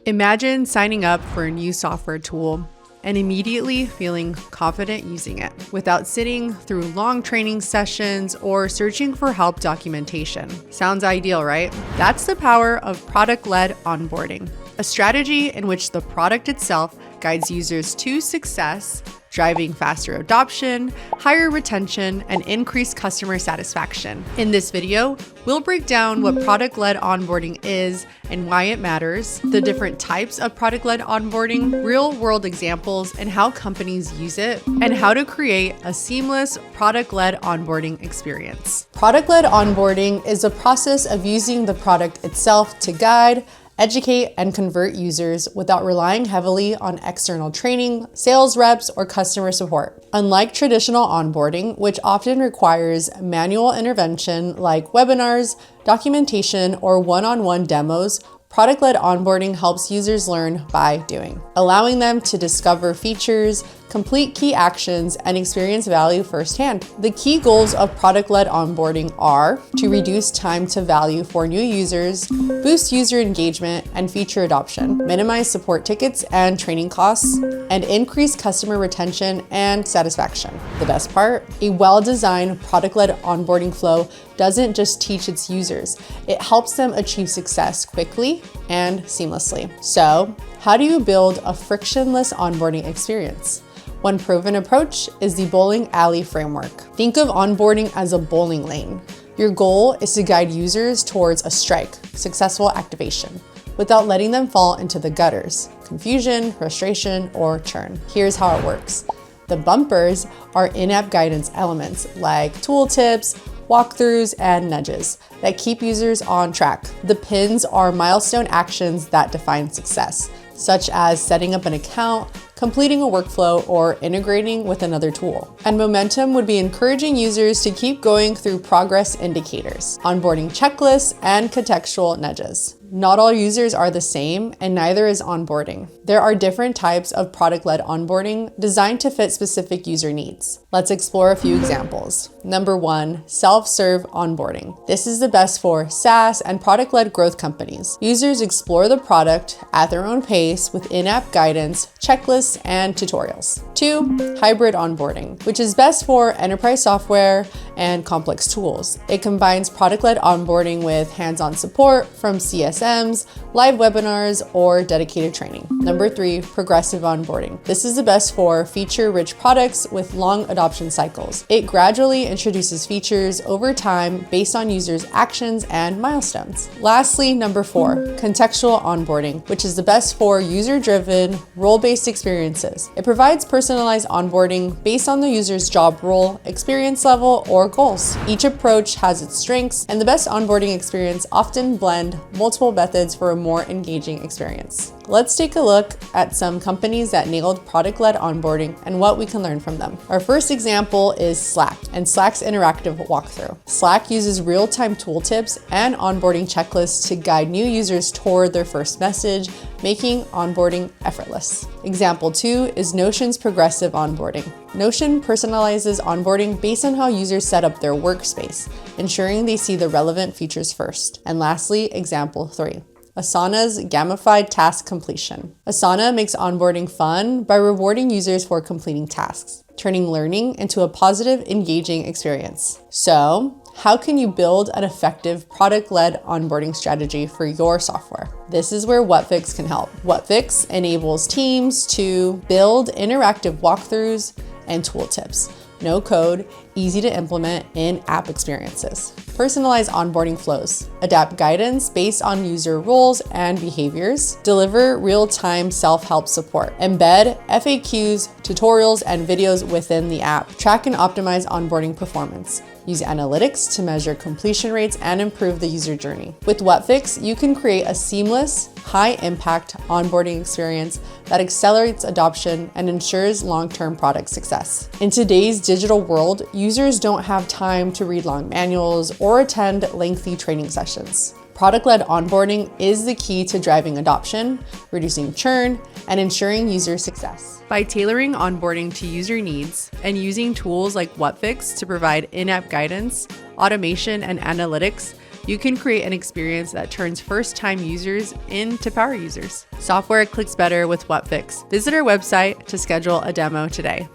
Imagine signing up for a new software tool and immediately feeling confident using it without sitting through long training sessions or searching for help documentation. Sounds ideal, right? That's the power of product-led onboarding, a strategy in which the product itself guides users to success, driving faster adoption, higher retention, and increased customer satisfaction. In this video, we'll break down what product-led onboarding is and why it matters, the different types of product-led onboarding, real-world examples, and how companies use it, and how to create a seamless product-led onboarding experience. Product-led onboarding is a process of using the product itself to guide, educate, and convert users without relying heavily on external training, sales reps, or customer support. Unlike traditional onboarding, which often requires manual intervention like webinars, documentation, or one-on-one demos, product-led onboarding helps users learn by doing, allowing them to discover features, complete key actions, and experience value firsthand. The key goals of product-led onboarding are to reduce time to value for new users, boost user engagement and feature adoption, minimize support tickets and training costs, and increase customer retention and satisfaction. The best part? A well-designed product-led onboarding flow doesn't just teach its users, it helps them achieve success quickly and seamlessly. So, how do you build a frictionless onboarding experience? One proven approach is the bowling alley framework. Think of onboarding as a bowling lane. Your goal is to guide users towards a strike, successful activation, without letting them fall into the gutters, confusion, frustration, or churn. Here's how it works. The bumpers are in-app guidance elements like tooltips, walkthroughs, and nudges that keep users on track. The pins are milestone actions that define success, such as setting up an account, completing a workflow, or integrating with another tool. And momentum would be encouraging users to keep going through progress indicators, onboarding checklists, and contextual nudges. Not all users are the same, and neither is onboarding. There are different types of product-led onboarding designed to fit specific user needs. Let's explore a few examples. Number 1, self-serve onboarding. This is the best for SaaS and product-led growth companies. Users explore the product at their own pace with in-app guidance, checklists, and tutorials. 2, hybrid onboarding, which is best for enterprise software and complex tools. It combines product-led onboarding with hands-on support from CSMs, live webinars, or dedicated training. Number 3, progressive onboarding. This is the best for feature-rich products with long adoption cycles. It gradually introduces features over time based on users' actions and milestones. Lastly, number 4, contextual onboarding, which is the best for user-driven, role-based experiences. It provides personalized onboarding based on the user's job role, experience level, or goals. Each approach has its strengths, and the best onboarding experience often blend multiple methods for a more engaging experience. Let's take a look at some companies that nailed product-led onboarding and what we can learn from them. Our first example is Slack and Slack's interactive walkthrough. Slack uses real-time tooltips and onboarding checklists to guide new users toward their first message, making onboarding effortless. Example 2 is Notion's progressive onboarding. Notion personalizes onboarding based on how users set up their workspace, ensuring they see the relevant features first. And lastly, example 3. Asana's gamified task completion. Asana makes onboarding fun by rewarding users for completing tasks, turning learning into a positive, engaging experience. So, how can you build an effective product-led onboarding strategy for your software? This is where Whatfix can help. Whatfix enables teams to build interactive walkthroughs and tooltips. No code, easy to implement in-app experiences. Personalize onboarding flows. Adapt guidance based on user roles and behaviors. Deliver real-time self-help support. Embed FAQs, tutorials, and videos within the app. Track and optimize onboarding performance. Use analytics to measure completion rates and improve the user journey. With Whatfix, you can create a seamless, high-impact onboarding experience that accelerates adoption and ensures long-term product success. In today's digital world, users don't have time to read long manuals or attend lengthy training sessions. Product-led onboarding is the key to driving adoption, reducing churn, and ensuring user success. By tailoring onboarding to user needs and using tools like Whatfix to provide in-app guidance, automation, and analytics, you can create an experience that turns first-time users into power users. Software clicks better with Whatfix. Visit our website to schedule a demo today.